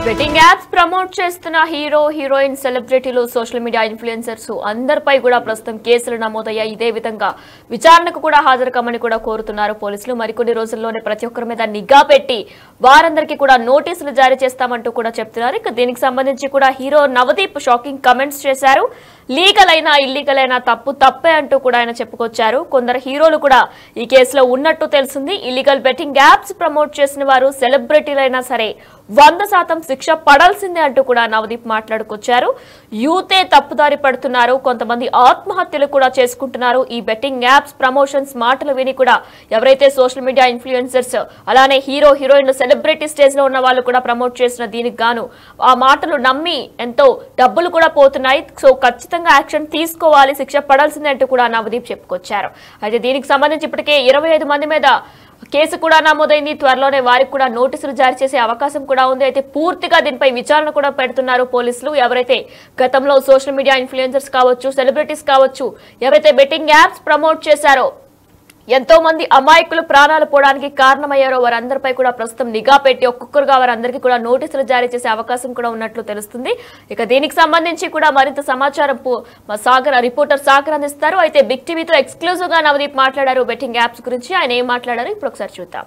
Betting apps promote చేస్తున్న hero heroine సెలబ్రిటీలు social media influencers అందరిపై కూడా ప్రస్తుతం కేసులు నమోదయ్యాయి. ఇదే విధంగా విచారణకు కూడా హాజరు కమ్మని కూడా కోరుతున్నారు పోలీసులు. మరికొన్ని రోజుల్లోనే ప్రతి ఒక్కరి మీద నిఘా పెట్టి వారందరికీ కూడా నోటీసులు జారీ చేస్తామంటూ కూడా చెప్తున్నారు. ఇక దీనికి సంబంధించి కూడా హీరో నవదీప్ షాకింగ్ కమెంట్స్ చేశారు. లీగల్ అయినా ఇల్లీగల్ అయినా తప్పే అంటూ కూడా ఆయన చెప్పుకొచ్చారు. కొందరు హీరోలు కూడా ఈ కేసులో ఉన్నట్టు తెలిసింది. ఇల్లీగల్ బెట్టింగ్ యాప్స్ ప్రమోట్ చేసిన వారు సెలబ్రిటీలైనా సరే 100% శిక్ష పడాల్సిందే అంటూ కూడా నవదీప్ మాట్లాడుకొచ్చారు. యూతే తప్పుదారి పడుతున్నారు, కొంతమంది ఆత్మహత్యలు కూడా చేసుకుంటున్నారు. ఈ బెట్టింగ్ యాప్స్ ప్రమోషన్స్ మాటలు విని కూడా ఎవరైతే సోషల్ మీడియా ఇన్ఫ్లుయెన్సర్స్ అలానే హీరో హీరోయిన్లు సెలబ్రిటీ స్టేజ్ లో ఉన్న వాళ్ళు కూడా ప్రమోట్ చేసిన దీనికి గాను ఆ మాటలు నమ్మి ఎంతో డబ్బులు కూడా పోతున్నాయి. సో ఖచ్చితంగా యాక్షన్ తీసుకోవాలి, శిక్ష పడాల్సిందే అంటూ కూడా నవదీప్ చెప్పుకొచ్చారు. అయితే దీనికి సంబంధించి ఇప్పటికే 25 మంది మీద కేసు కూడా నమోదైంది. త్వరలోనే వారికి కూడా నోటీసులు జారీ చేసే అవకాశం కూడా ఉంది. అయితే పూర్తిగా దీనిపై విచారణ కూడా పెడుతున్నారు పోలీసులు. ఎవరైతే గతంలో సోషల్ మీడియా ఇన్ఫ్లుయెన్సర్స్ కావచ్చు, సెలబ్రిటీస్ కావచ్చు, ఎవరైతే బెట్టింగ్ యాప్స్ ప్రమోట్ చేశారో, ఎంతో మంది అమాయకులు ప్రాణాలు పోవడానికి కారణమయ్యారో వారందరిపై కూడా ప్రస్తుతం నిఘా పెట్టి ఒక్కొక్కరుగా వారందరికీ కూడా నోటీసులు జారీ చేసే అవకాశం కూడా ఉన్నట్లు తెలుస్తుంది. ఇక దీనికి సంబంధించి కూడా మరింత సమాచారం రిపోర్టర్ సాగర్ అందిస్తారు. అయితే బిగ్ టీవీతో ఎక్స్క్లూజివ్ గా నవదీప్ మాట్లాడారు బెట్టింగ్ యాప్స్ గురించి. ఆయన ఏం మాట్లాడారు ఇప్పుడు ఒకసారి చూద్దాం.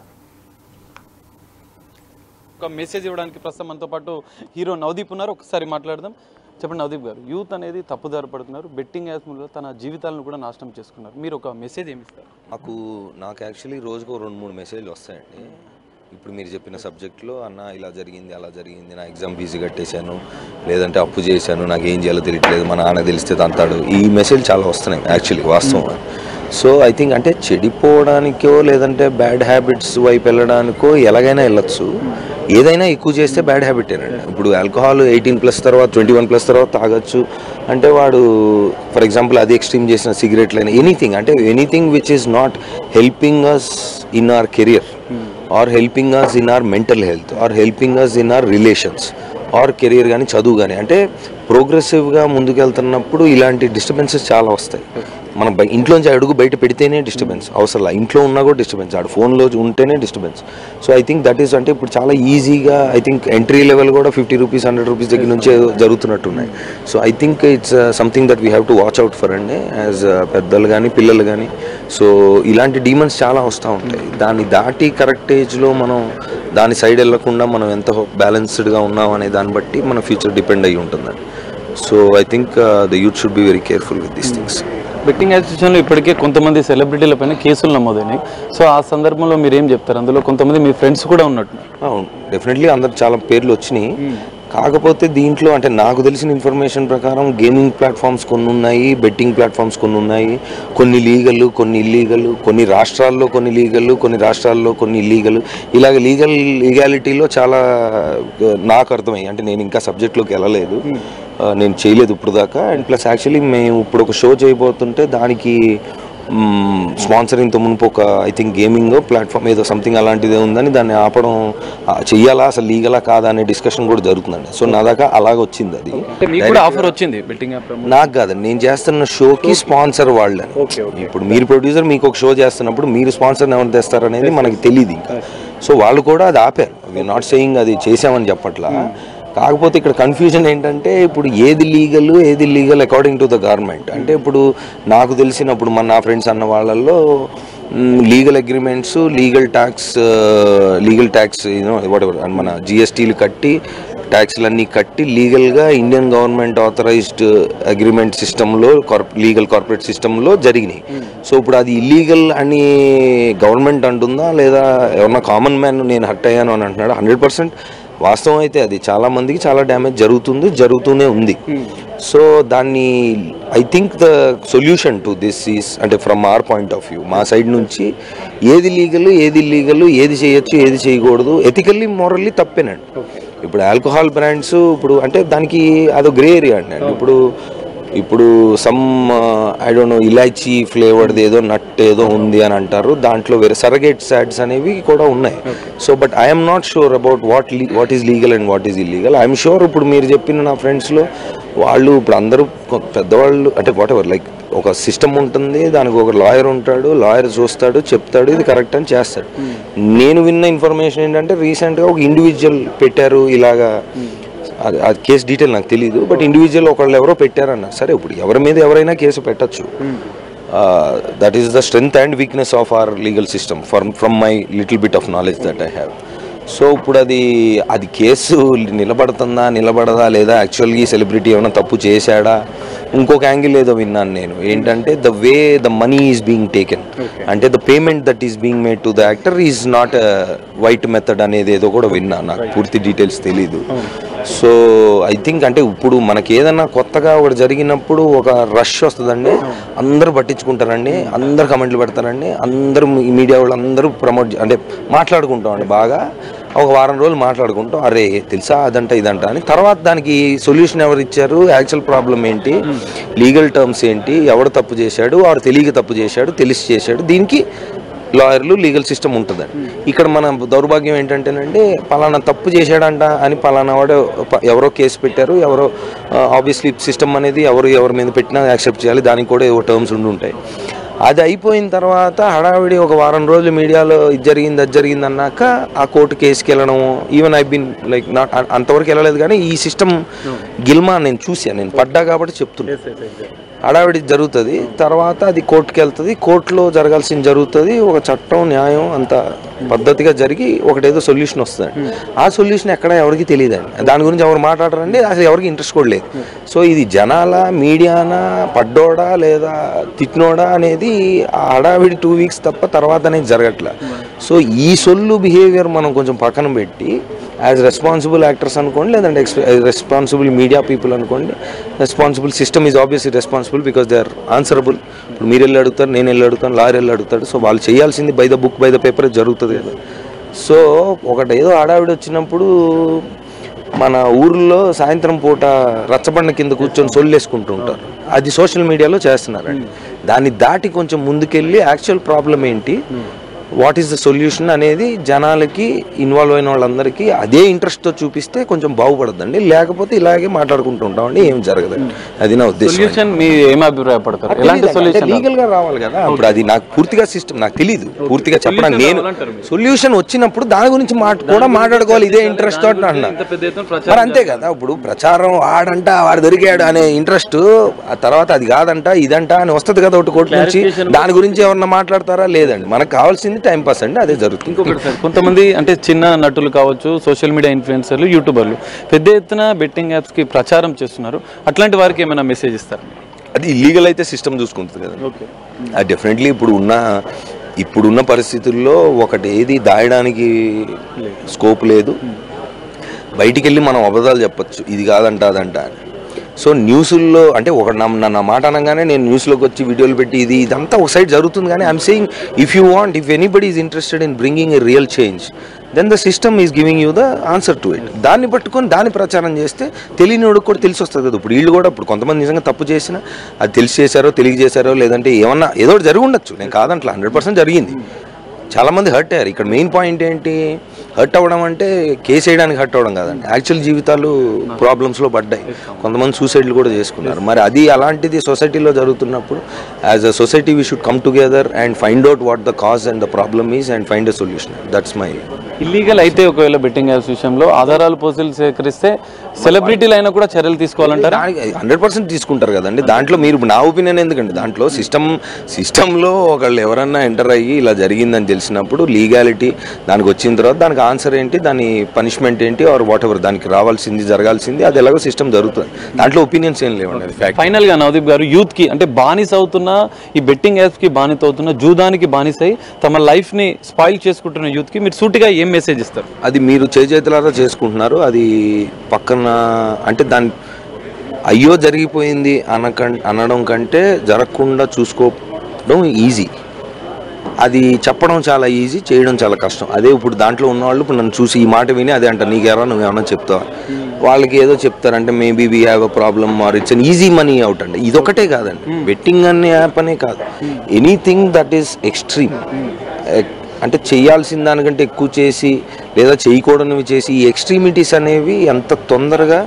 ఒక మెసేజ్ ఇవ్వడానికి ప్రస్తుతం మనతో పాటు హీరో నవదీప్ ఉన్నారు. ఒకసారి మాట్లాడదాం. చెప్పండి నవదీప్ గారు, యూత్ అనేది తప్పుదారి పడుతున్నారు, బెట్టింగ్ యాప్స్లో తన జీవితాలను కూడా నాశనం చేసుకున్నారు. మీరు ఒక మెసేజ్ ఏమి ఇస్తారు? నాకు యాక్చువల్లీ రోజుకు 2-3 మెసేజ్లు వస్తాయండి. ఇప్పుడు మీరు చెప్పిన సబ్జెక్ట్లో అన్న ఇలా జరిగింది, అలా జరిగింది, నా ఎగ్జామ్ ఫీజు కట్టేశాను, లేదంటే అప్పు చేశాను, నాకు ఏం చేయాలో తెలియట్లేదు, మా నాన్న తెలిస్తే తంతాడు, ఈ మెసేజ్ చాలా వస్తున్నాయి యాక్చువల్లీ వాస్తవం. సో ఐ థింక్ అంటే చెడిపోవడానికో లేదంటే బ్యాడ్ హ్యాబిట్స్ వైపు వెళ్ళడానికో ఎలాగైనా వెళ్ళొచ్చు. ఏదైనా ఎక్కువ చేస్తే బ్యాడ్ హ్యాబిటేనండి. ఇప్పుడు ఆల్కహాల్ 18+ తర్వాత 21+ తర్వాత తాగొచ్చు అంటే వాడు ఫర్ ఎగ్జాంపుల్ అది ఎక్స్ట్రీమ్ చేసిన సిగరెట్లైనా ఎనీథింగ్ అంటే anything which is not helping us in our career or helping us in our mental health or helping us in our relations or career కానీ చదువు కానీ అంటే ప్రోగ్రెసివ్గా ముందుకెళ్తున్నప్పుడు ఇలాంటి డిస్టర్బెన్సెస్ చాలా వస్తాయి. మనం ఇంట్లోంచి అడుగు బయట పెడితేనే డిస్టర్బెన్స్, అవసరం ఇంట్లో ఉన్నా కూడా డిస్టర్బెన్స్, ఆడు ఫోన్లో ఉంటేనే disturbance. So I think that is అంటే ఇప్పుడు చాలా ఈజీగా ఐ థింక్ ఎంట్రీ లెవెల్ కూడా 50 రూపీస్ 100 రూపీస్ దగ్గర నుంచే జరుగుతున్నట్టున్నాయి. So I think it's something that we have to watch out for అండి యాజ్ పెద్దలు కానీ పిల్లలు కానీ. సో ఇలాంటి డీమన్స్ చాలా వస్తూ ఉంటాయి. దాన్ని దాటి కరెక్ట్ ఏజ్లో మనం దాని సైడ్ వెళ్లకుండా మనం ఎంత బ్యాలెన్స్డ్గా ఉన్నాం అనే దాన్ని బట్టి మన ఫ్యూచర్ డిపెండ్ అయ్యి ఉంటుందండి. So I think the youth should be very careful with these things. Betting apps విషయంలో ఇప్పటికే కొంతమంది సెలబ్రిటీల పైన కేసులు నమోదైనాయి. సో ఆ సందర్భంలో మీరు ఏం చెప్తారు? అందులో కొంతమంది మీ ఫ్రెండ్స్ కూడా ఉన్నట్టు. అవును, డెఫినెట్లీ అందరు చాలా పేర్లు వచ్చినాయి. కాకపోతే దీంట్లో అంటే నాకు తెలిసిన ఇన్ఫర్మేషన్ ప్రకారం గేమింగ్ ప్లాట్ఫామ్స్ కొన్ని ఉన్నాయి, బెట్టింగ్ ప్లాట్ఫామ్స్ కొన్ని ఉన్నాయి, కొన్ని లీగల్ కొన్ని ఇల్లీగల్, కొన్ని రాష్ట్రాల్లో కొన్ని లీగల్ కొన్ని రాష్ట్రాల్లో కొన్ని ఇల్లీగల్. ఇలాగ లీగాలిటీలో చాలా నాకు అర్థమయ్యి అంటే నేను ఇంకా సబ్జెక్ట్లోకి వెళ్ళలేదు, నేను చేయలేదు ఇప్పుడు దాకా. అండ్ ప్లస్ యాక్చువల్లీ మేము ఇప్పుడు ఒక షో చేయబోతుంటే దానికి స్పాన్సరింగ్తో మునుపు ఒక ఐ థింక్ గేమింగ్ ప్లాట్ఫామ్ ఏదో సంథింగ్ అలాంటిదే ఉందని దాన్ని ఆపడం చెయ్యాలా అసలు లీగలా కాదా అనే డిస్కషన్ కూడా జరుగుతుందండి. సో నా దాకా అలాగ వచ్చింది. అది ఆఫర్ వచ్చింది బెట్టింగ్ యాప్ నాకు కాదండి, నేను చేస్తున్న షోకి స్పాన్సర్ వాళ్ళని. ఇప్పుడు మీరు ప్రొడ్యూసర్ మీకు ఒక షో చేస్తున్నప్పుడు మీరు స్పాన్సర్ ఎవరు తెస్తారు అనేది మనకి తెలియదు ఇంకా. సో వాళ్ళు కూడా అది ఆపారు. వీఆర్ నాట్ సేయింగ్ అది చేసామని చెప్పట్లా. కాకపోతే ఇక్కడ కన్ఫ్యూజన్ ఏంటంటే ఇప్పుడు ఏది legal according to the government. అంటే ఇప్పుడు నాకు తెలిసినప్పుడు నా ఫ్రెండ్స్ అన్న వాళ్ళల్లో legal agreements legal tax whatever మన జిఎస్టీలు కట్టి ట్యాక్స్లన్నీ కట్టి లీగల్గా ఇండియన్ గవర్నమెంట్ ఆథరైజ్డ్ అగ్రిమెంట్ సిస్టంలో లీగల్ కార్పొరేట్ సిస్టంలో జరిగినాయి. సో ఇప్పుడు అది ఇల్లీగల్ అని గవర్నమెంట్ అంటుందా లేదా ఎవరన్నా కామన్ మ్యాన్ నేను హర్ట్ అయ్యాను అని అంటున్నాడు? 100% వాస్తవం అయితే అది చాలా మందికి చాలా డ్యామేజ్ జరుగుతూనే ఉంది. సో దాన్ని I think the solution to this is అంటే from our point of view మా సైడ్ నుంచి ఏది లీగల్ ఏది ఇల్లీగల్, ఏది చేయొచ్చు ఏది చేయకూడదు, ఎథికల్లీ మోరల్లీ తప్పేనండి. ఇప్పుడు ఆల్కహాల్ బ్రాండ్స్ ఇప్పుడు అంటే దానికి అదో గ్రే ఏరియా అండి. ఇప్పుడు ఇప్పుడు సమ్ ఐ డోంట్ నో ఇలాచీ ఫ్లేవర్ది ఏదో నట్ ఏదో ఉంది అని అంటారు, దాంట్లో వేరే సరగేట్స్ యాడ్స్ అనేవి కూడా ఉన్నాయి. So but I'm not sure about what is legal and what is illegal. I'm sure ఇప్పుడు మీరు చెప్పిన నా ఫ్రెండ్స్లో వాళ్ళు ఇప్పుడు అందరూ పెద్దవాళ్ళు అంటే వాట్ ఎవర్ లైక్ ఒక సిస్టమ్ ఉంటుంది, దానికి ఒక లాయర్ ఉంటాడు, లాయర్ చూస్తాడు, చెప్తాడు ఇది కరెక్ట్ అని చేస్తాడు. నేను విన్న ఇన్ఫర్మేషన్ ఏంటంటే రీసెంట్గా ఒక ఇండివిజువల్ పెట్టారు ఇలాగా, ఆ కేసు డీటెయిల్ నాకు తెలియదు, బట్ ఇండివిజువల్ ఒకళ్ళు ఎవరో పెట్టారన్నారు. సరే ఇప్పుడు ఎవరి మీద ఎవరైనా కేసు పెట్టచ్చు, that is the strength and weakness of our legal system from my little bit of knowledge that I have. So ఇప్పుడు అది కేసు నిలబడదా లేదా, యాక్చువల్గా ఈ సెలబ్రిటీ ఏమైనా తప్పు చేశాడా, ఇంకొక యాంగిల్ ఏదో విన్నాను నేను ఏంటంటే the way the money is being taken, అంటే the payment that is being made to the actor is not white method అనేది ఏదో కూడా విన్నాను, నాకు పూర్తి డీటెయిల్స్ తెలీదు. సో ఐ థింక్ అంటే ఇప్పుడు మనకి ఏదన్నా కొత్తగా ఒకటి జరిగినప్పుడు ఒక రష్ వస్తుందండి, అందరూ పట్టించుకుంటారండి, అందరు కమెంట్లు పెడతారండి, అందరూ మీడియా వాళ్ళు అందరూ ప్రమోట్ అంటే మాట్లాడుకుంటామండి, బాగా ఒక వారం రోజులు మాట్లాడుకుంటాం, అరే తెలుసా అదంట ఇదంట అని. తర్వాత దానికి సొల్యూషన్ ఎవరు ఇచ్చారు, యాక్చువల్ ప్రాబ్లం ఏంటి, లీగల్ టర్మ్స్ ఏంటి, ఎవడు తప్పు చేశాడు, వాడు తెలియక తప్పు చేశాడు, తెలిసి చేశాడు, దీనికి లాయర్లు లీగల్ సిస్టమ్ ఉంటుందండి. ఇక్కడ మన దౌర్భాగ్యం ఏంటంటేనండి పలానా తప్పు చేశాడంట అని పలానా వాడు ఎవరో కేసు పెట్టారు, ఎవరో ఆబ్వియస్లీ సిస్టమ్ అనేది ఎవరి మీద పెట్టినా యాక్సెప్ట్ చేయాలి, దానికి కూడా ఏవో టర్మ్స్ ఉంటాయి. అది అయిపోయిన తర్వాత హడావిడి ఒక వారం రోజులు మీడియాలో ఇది జరిగింది అన్నాక ఆ కోర్టు కేసుకి వెళ్ళడం, even I been like not అంతవరకు వెళ్ళలేదు, కానీ ఈ సిస్టమ్ గిల్మా నేను చూసాను, నేను పడ్డా కాబట్టి చెప్తున్నాను. హడావిడి జరుగుతుంది, తర్వాత అది కోర్టుకి వెళ్తుంది, కోర్టులో జరగాల్సింది జరుగుతుంది, ఒక చట్టం న్యాయం అంత పద్ధతిగా జరిగి ఒకటేదో సొల్యూషన్ వస్తుంది. ఆ సొల్యూషన్ ఎక్కడ ఎవరికి తెలియదండి, దాని గురించి ఎవరు మాట్లాడరండి, అసలు ఎవరికి ఇంట్రెస్ట్ కూడా లేదు. సో ఇది జనాల మీడియానా పడ్డోడా లేదా తిట్టినోడా అనేది ఆ హడావిడి 2 weeks తప్ప తర్వాత అనేది జరగట్లే. సో ఈ సొల్లు బిహేవియర్ మనం కొంచెం పక్కన పెట్టి యాజ్ రెస్పాన్సిబుల్ యాక్టర్స్ అనుకోండి, లేదంటే రెస్పాన్సిబుల్ మీడియా పీపుల్ అనుకోండి, responsible system is obviously responsible because they are answerable. ఇప్పుడు మీరు వెళ్ళి అడుగుతారు, నేను వెళ్ళి అడుగుతాను, లాయర్ వెళ్ళి అడుగుతాడు. సో వాళ్ళు చేయాల్సింది by the book by the paper జరుగుతుంది కదా. సో ఒకటేదో హడావిడి వచ్చినప్పుడు మన ఊర్లో సాయంత్రం పూట రచ్చబండ కింద కూర్చొని సొల్లేసుకుంటూ ఉంటారు, అది సోషల్ మీడియాలో చేస్తున్నారండి. దాన్ని దాటి కొంచెం ముందుకెళ్ళి యాక్చువల్ ప్రాబ్లం ఏంటి, వాట్ ఈస్ ద సొల్యూషన్ అనేది జనాలకి ఇన్వాల్వ్ అయిన వాళ్ళందరికీ అదే ఇంట్రెస్ట్తో చూపిస్తే కొంచెం బాగుపడదండి, లేకపోతే ఇలాగే మాట్లాడుకుంటూ ఉంటామండి, ఏం జరగదండి. అది నా ఉద్దేశం. లీగల్ గా రావాలి కదా. ఇప్పుడు అది నాకు పూర్తిగా సిస్టమ్ నాకు తెలియదు, పూర్తిగా చెప్పడానికి నేను సొల్యూషన్ వచ్చినప్పుడు దాని గురించి కూడా మాట్లాడుకోవాలి, ఇదే ఇంట్రెస్ట్ తోటి అన్నా. మరి అంతే కదా, ఇప్పుడు ప్రచారం వాడంట వాడు దొరికాడు అనే ఇంట్రెస్ట్, ఆ తర్వాత అది కాదంట ఇదంట అని వస్తుంది కదా ఒకటి కోర్టు నుంచి, దాని గురించి ఎవరన్నా మాట్లాడతారా, లేదండి. మనకు కావాల్సింది టైం పాస్ అండి, అదే జరుగుతుంది. ఇంకొకటి సార్, కొంతమంది అంటే చిన్న నటులు కావచ్చు, సోషల్ మీడియా ఇన్ఫ్లుయెన్సర్లు, యూట్యూబర్లు పెద్ద ఎత్తున బెట్టింగ్ యాప్స్కి ప్రచారం చేస్తున్నారు, అట్లాంటి వారికి ఏమైనా మెసేజ్ ఇస్తారు? అది ఇల్లీగల్ అయితే సిస్టమ్ చూసుకుంటుంది కదా. అది డెఫినెట్లీ ఇప్పుడున్న పరిస్థితుల్లో ఒకటి ఏది దాయడానికి స్కోప్ లేదు, బయటికి వెళ్ళి మనం అబద్ధాలు చెప్పచ్చు, ఇది కాదంట అదంట అని. సో న్యూస్లో అంటే ఒక నా మాట అనగానే నేను న్యూస్లోకి వచ్చి వీడియోలు పెట్టి ఇదంతా ఒక సైడ్ జరుగుతుంది, కానీ I'm saying if anybody is interested in bringing a real change, then the system is giving you the answer to it. దాన్ని పట్టుకొని దాన్ని ప్రచారం చేస్తే తెలియనివాడికి కూడా తెలిసి వస్తుంది కదా. ఇప్పుడు వీళ్ళు కూడా ఇప్పుడు కొంతమంది నిజంగా తప్పు చేసినా అది తెలిసి చేశారో తెలియజేశారో, లేదంటే ఏమన్నా ఏదో జరిగి ఉండొచ్చు, నేను కాదంట్లా, 100% జరిగింది. చాలామంది హర్ట్ అయ్యారు. ఇక్కడ మెయిన్ పాయింట్ ఏంటి, హర్ట్ అవ్వడం అంటే కేసు వేయడానికి హర్ట్ అవ్వడం కాదండి, యాక్చువల్ జీవితాలు ప్రాబ్లమ్స్లో పడ్డాయి, కొంతమంది సూసైడ్లు కూడా చేసుకున్నారు. మరి అది అలాంటిది సొసైటీలో జరుగుతున్నప్పుడు as a society we should come together and find out what the cause and the problem is and find a solution. That's my. Illegal అయితే ఒకవేళ బెట్టింగ్ యాప్స్ విషయంలో ఆధారాలు పోస్టులు సేకరిస్తే సెలబ్రిటీలు అయినా కూడా చర్యలు తీసుకోవాలంటారు? 100% తీసుకుంటారు కదండి. దాంట్లో మీరు నా ఒపీనియన్ ఎందుకండి, దాంట్లో సిస్టంలో ఒకళ్ళు ఎవరన్నా ఎంటర్ అయ్యి ఇలా జరిగిందని తెలిసినప్పుడు లీగాలిటీ దానికి వచ్చిన తర్వాత దానికి ఆన్సర్ ఏంటి, దాని పనిష్మెంట్ ఏంటి, ఆర్ వాట్ ఎవర్ దానికి రావాల్సింది జరగాల్సింది అది ఎలాగో సిస్టమ్ జరుగుతుంది. దాంట్లో ఒపీనియన్స్ ఏం లేవండి. ఫైనల్ గా నవదీప్ గారు, యూత్ కి అంటే బానిస అవుతున్న ఈ బెట్టింగ్ యాప్స్ కి బానిస అవుతున్న, జూదానికి బానిసై తమ లైఫ్ ని స్పాయిల్ చేసుకుంటున్న యూత్ కి మీరు సూటిగా ఏం మెసేజ్ ఇస్తారు? అది మీరు చేతులారా చేసుకుంటున్నారు, అది పక్కన అంటే దాని అయ్యో జరిగిపోయింది అనడం కంటే జరగకుండా చూసుకోవడం ఈజీ. అది చెప్పడం చాలా ఈజీ, చేయడం చాలా కష్టం. అదే ఇప్పుడు దాంట్లో ఉన్నవాళ్ళు ఇప్పుడు నన్ను చూసి ఈ మాట విని అదే అంటారు, నీకెవరా నువ్వేమన్నా చెప్తావా, వాళ్ళకి ఏదో చెప్తారంటే maybe we have a problem or it's an easy money out అండి. ఇదొకటే కాదండి, బెట్టింగ్ అనే యాప్ అనే కాదు, ఎనీథింగ్ దట్ ఈస్ ఎక్స్ట్రీమ్, అంటే చేయాల్సిన దానికంటే ఎక్కువ చేసి లేదా చేయకూడనివి చేసి ఈ ఎక్స్ట్రీమిటీస్ అనేవి ఎంత తొందరగా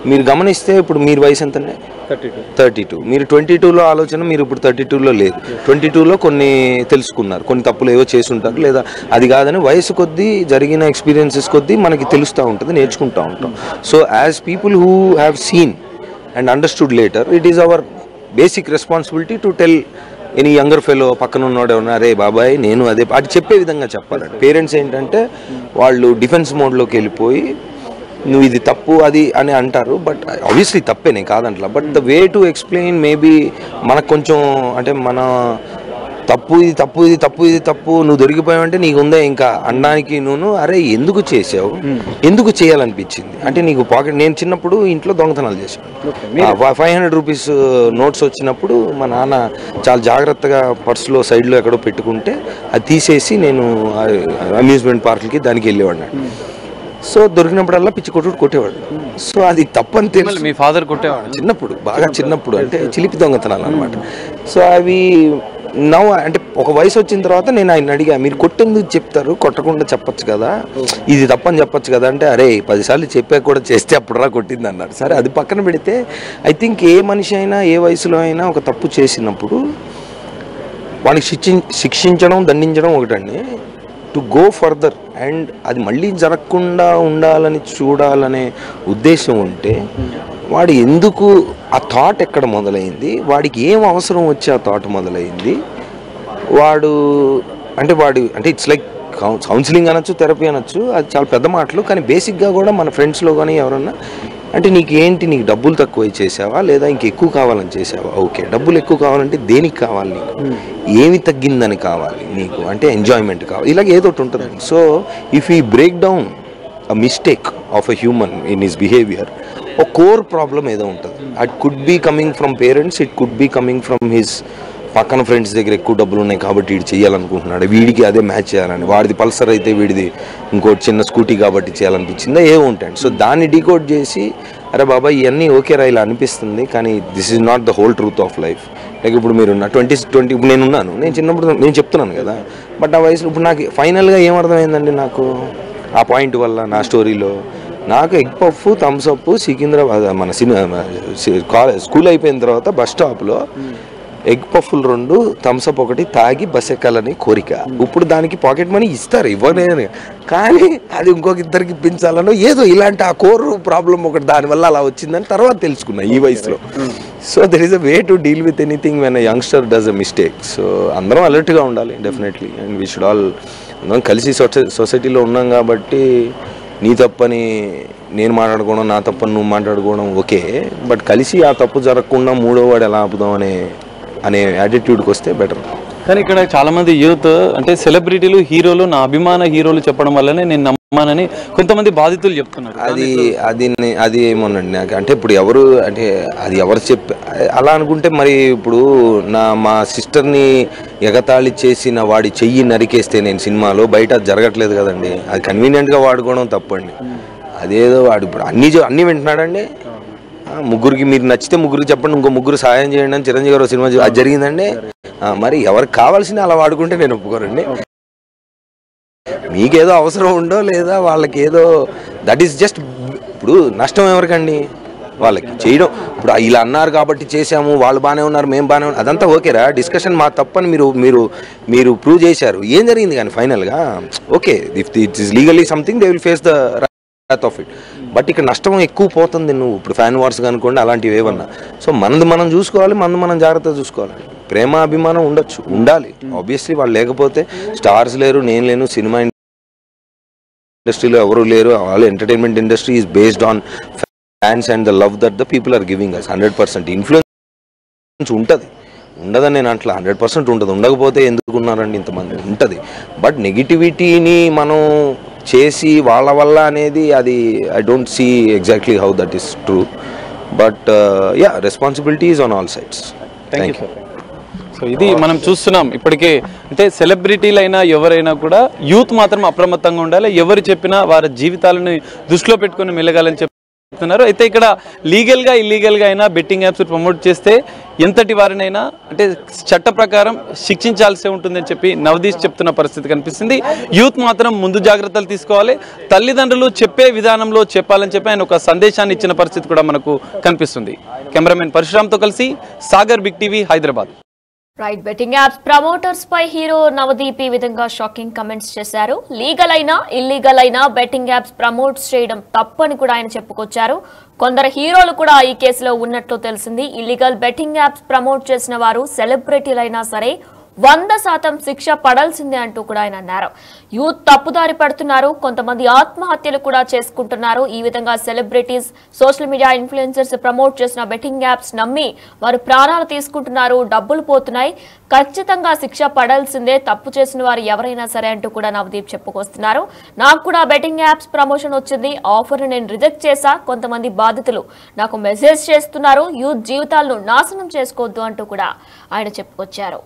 మీరు గమనిస్తే, ఇప్పుడు మీరు వయసు ఎంతండి? 32. మీరు 22లో ఆలోచన మీరు ఇప్పుడు 32లో లేదు. 22లో కొన్ని తెలుసుకున్నారు, కొన్ని తప్పులు ఏవో చేసి ఉంటారు, లేదా అది కాదని వయసు కొద్దీ జరిగిన ఎక్స్పీరియన్సెస్ కొద్దీ మనకి తెలుస్తూ ఉంటుంది, నేర్చుకుంటూ ఉంటాం. So as people who have seen and understood later, it is our basic responsibility to tell any younger fellow, పక్కన ఉన్నాడు ఉన్నా, అరే బాబాయ్ నేను అదే అది చెప్పే విధంగా చెప్పాలండి. పేరెంట్స్ ఏంటంటే వాళ్ళు డిఫెన్స్ మోడ్లోకి వెళ్ళిపోయి నువ్వు ఇది తప్పు అది అని అంటారు, బట్ ఆబ్వియస్లీ తప్పే, నేను కాదంటలా, but the way to explain maybe మనకు కొంచెం అంటే మన తప్పు ఇది తప్పు ఇది తప్పు ఇది తప్పు నువ్వు దొరికిపోయావంటే నీకు ఉందా ఇంకా అనడానికి, నువ్వు అరే ఎందుకు చేసావు, ఎందుకు చేయాలనిపించింది అంటే నీకు పాకెట్. నేను చిన్నప్పుడు ఇంట్లో దొంగతనాలు చేశాను. 500 రూపీస్ నోట్స్ వచ్చినప్పుడు మా నాన్న చాలా జాగ్రత్తగా పర్సులో సైడ్లో ఎక్కడో పెట్టుకుంటే అది తీసేసి నేను అమ్యూజ్మెంట్ పార్క్లకి దానికి వెళ్ళేవాడిని. సో దొరికినప్పుడల్లా పిచ్చి కొట్టేవాడు. సో అది తప్పని తెలుసు. మీ ఫాదర్ కొట్టేవాడు చిన్నప్పుడు, బాగా చిన్నప్పుడు, అంటే చిలిపి దొంగతనాలు అనమాట. సో అవి నవ్వు అంటే ఒక వయసు వచ్చిన తర్వాత నేను ఆయన అడిగా, మీరు కొట్టేందుకు చెప్తారు, కొట్టకుండా చెప్పచ్చు కదా, ఇది తప్పని చెప్పచ్చు కదా అంటే, అరే 10 సార్లు చెప్పా కూడా చేస్తే అప్పుడురా కొట్టింది అన్నారు. సరే అది పక్కన పెడితే, ఐ థింక్ ఏ మనిషి అయినా ఏ వయసులో అయినా ఒక తప్పు చేసినప్పుడు వానికి శిక్షించడం దండించడం ఒకటండి, టు గో ఫర్దర్ అండ్ అది మళ్ళీ జరగకుండా ఉండాలని చూడాలనే ఉద్దేశం ఉంటే వాడు ఎందుకు ఆ థాట్ ఎక్కడ మొదలైంది, వాడికి ఏం అవసరం వచ్చి ఆ థాట్ మొదలైంది, వాడు అంటే ఇట్స్ లైక్ కౌన్సిలింగ్ అనొచ్చు, థెరపీ అనొచ్చు, అది చాలా పెద్ద మాటలు, కానీ బేసిక్గా కూడా మన ఫ్రెండ్స్లో కానీ ఎవరన్నా అంటే నీకు డబ్బులు తక్కువ చేసావా లేదా ఇంకెక్కువ కావాలని చేసావా, ఓకే డబ్బులు ఎక్కువ కావాలంటే దేనికి కావాలి నీకు, ఏమి తగ్గిందని కావాలి నీకు అంటే ఎంజాయ్మెంట్ కావాలి, ఇలాగ ఏదో ఒకటి ఉంటుంది. So if you break down a mistake of a human in his behaviour, ఒక కోర్ ప్రాబ్లం ఏదో ఉంటుంది. It could be coming from parents, it could be coming from his పక్కన ఫ్రెండ్స్ దగ్గర ఎక్కువ డబ్బులు ఉన్నాయి కాబట్టి వీడు చేయాలనుకుంటున్నాడు, వీడికి అదే మ్యాచ్ చేయాలని, వాడిది పల్సర్ అయితే వీడిది ఇంకోటి చిన్న స్కూటీ కాబట్టి చేయాలనిపించిందా ఏవో ఉంటాయండి. సో దాన్ని డీకోడ్ చేసి, అరే బాబా ఇవన్నీ ఓకేరా ఇలా అనిపిస్తుంది కానీ this is not the whole truth of life. Like ఇప్పుడు మీరున్న 20 ఇప్పుడు నేను చిన్నప్పుడు నేను చెప్తున్నాను కదా, బట్ ఆ వయసులో ఇప్పుడు నాకు ఫైనల్గా ఏమర్థమైందండి, నాకు ఆ పాయింట్ వల్ల నా స్టోరీలో నాకు egg puff Thums Up Secunderabad మన స్కూల్ అయిపోయిన తర్వాత బస్ స్టాప్లో ఎగ్ పఫ్లు 2 థమ్స్ అప్ 1 తాగి బస్ ఎక్కాలని కోరిక. ఇప్పుడు దానికి పాకెట్ మనీ ఇస్తారు, ఇవ్వలేదు, కానీ అది ఇంకొక ఇద్దరికి ఇప్పించాలనో ఏదో ఇలాంటి ఆ కోర్ ప్రాబ్లం ఒకటి దానివల్ల అలా వచ్చిందని తర్వాత తెలుసుకున్నా ఈ వయసులో. So there is a way to deal with anything when a youngster does a mistake. So అందరం అలర్ట్గా ఉండాలి definitely, and we should all అందరం కలిసి సొసైటీలో ఉన్నాం కాబట్టి నీ తప్పని నేను మాట్లాడుకోవడం, నా తప్పని నువ్వు మాట్లాడుకోవడం ఓకే, బట్ కలిసి ఆ తప్పు జరగకుండా మూడో వాడు ఎలా ఆపుదాం అనే యాటిట్యూడ్కి వస్తే బెటర్. కానీ ఇక్కడ చాలామంది యూత్ అంటే సెలబ్రిటీలు హీరోలు నా అభిమాన హీరోలు చెప్పడం వల్లనే నేను నమ్మానని కొంతమంది బాధితులు చెప్తున్నారు. అది ఏమోనండి నాకు, అంటే ఇప్పుడు ఎవరు అంటే అది ఎవరు అలా అనుకుంటే మరి ఇప్పుడు మా సిస్టర్ని ఎగతాళి చేసిన వాడి చెయ్యి నరికేస్తే నేను సినిమాలో బయట అది జరగట్లేదు కదండి, అది కన్వీనియంట్గా వాడుకోవడం తప్పండి. అదేదో వాడు ఇప్పుడు అన్నీ వింటున్నాడండి, ముగ్గురికి మీరు నచ్చితే ముగ్గురికి చెప్పండి, ఇంకో ముగ్గురు సహాయం చేయండి అని చిరంజీవి గారు సినిమా అది జరిగిందండి. మరి ఎవరికి కావాల్సింది అలా వాడుకుంటే నేను ఒప్పుకోరండి. మీకేదో అవసరం ఉండో లేదా వాళ్ళకి ఏదో దట్ ఈస్ జస్ట్, ఇప్పుడు నష్టం ఎవరికండి వాళ్ళకి చేయడం. ఇప్పుడు ఇలా అన్నారు కాబట్టి చేసాము, వాళ్ళు బాగానే ఉన్నారు మేము బాగానే ఉన్నారు అదంతా ఓకేరా, డిస్కషన్ మా తప్పని మీరు ప్రూవ్ చేశారు, ఏం జరిగింది కానీ ఫైనల్గా okay if it is legally something they will face the of it. But ఇక్కడ నష్టం ఎక్కువ పోతుంది, నువ్వు ఇప్పుడు ఫ్యాన్ వార్స్ అనుకోండి అలాంటివి ఏమన్నా. సో మనం చూసుకోవాలి, మనం జాగ్రత్తగా చూసుకోవాలి. ప్రేమ అభిమానం ఉండాలి ఆబ్వియస్లీ, వాళ్ళు లేకపోతే స్టార్స్ లేరు, నేను లేను, సినిమా ఇండస్ట్రీలో ఎవరు లేరు. All entertainment industry is based on fans and the love that the people are giving us. 100% influence ఉంటుంది, ఉండదని నేను అట్లా 100% ఉంటుంది, ఉండకపోతే ఎందుకున్నారండి ఇంతమంది, ఉంటుంది. బట్ నెగిటివిటీని మనం చేసి వాళ్ళ వల్ల అనేది అది I don't see exactly how that is true, but ya responsibility is on all sides. Thank you. So ఇది మనం చూస్తున్నాం ఇప్పటికే, అంటే సెలబ్రిటీలైనా ఎవరైనా కూడా యూత్ మాత్రం అప్రమత్తంగా ఉండాలి, ఎవరు చెప్పినా వారి జీవితాలను దృష్టిలో పెట్టుకుని మెలగాలని చెప్తున్నారు. అయితే ఇక్కడ లీగల్గా ఇల్లీగల్గా అయినా బెట్టింగ్ యాప్స్ ప్రమోట్ చేస్తే ఎంతటి వారినైనా అంటే చట్ట ప్రకారం శిక్షించాల్సి ఉంటుందని చెప్పి నవదీష్ చెప్తున్న పరిస్థితి కనిపిస్తుంది. యూత్ మాత్రం ముందు జాగ్రత్తలు తీసుకోవాలి, తల్లిదండ్రులు చెప్పే విధానంలో చెప్పాలని చెప్పి ఆయన ఒక సందేశాన్ని ఇచ్చిన పరిస్థితి కూడా మనకు కనిపిస్తుంది. కెమెరామెన్ పరశురామ్తో కలిసి Sagar, big TV, Hyderabad. Right, betting apps promoters పై హీరో నవదీప్ ఈ విధంగా షాకింగ్ కమెంట్స్ చేశారు. లీగల్ అయినా ఇల్లీగల్ అయినా బెట్టింగ్ యాప్స్ ప్రమోట్స్ చేయడం తప్పని కూడా ఆయన చెప్పుకొచ్చారు. కొందరు హీరోలు కూడా ఈ కేసులో ఉన్నట్లు తెలిసింది. ఇల్లీగల్ బెట్టింగ్ యాప్స్ ప్రమోట్ చేసిన వారు సెలబ్రిటీలైనా సరే 100% శిక్ష పడాల్సిందే అంటూ కూడా ఆయన అన్నారు. యూత్ తప్పుదారి పడుతున్నారు, కొంతమంది ఆత్మహత్యలు కూడా చేసుకుంటున్నారు. ఈ విధంగా celebrities, social media influencers promote చేసిన బెట్టింగ్ యాప్స్ నమ్మి వారు ప్రాణాలు తీసుకుంటున్నారు, డబ్బులు పోతున్నాయి, ఖచ్చితంగా శిక్ష పడాల్సిందే తప్పు చేసిన వారు ఎవరైనా సరే అంటూ కూడా నవదీప్ చెప్పుకొస్తున్నారు. నాకు కూడా బెట్టింగ్ యాప్స్ ప్రమోషన్ వచ్చింది, ఆఫర్ను నేను రిజెక్ట్ చేశా, కొంతమంది బాధితులు నాకు మెసేజ్ చేస్తున్నారు, యూత్ జీవితాలను నాశనం చేసుకోవద్దు అంటూ కూడా ఆయన చెప్పుకొచ్చారు.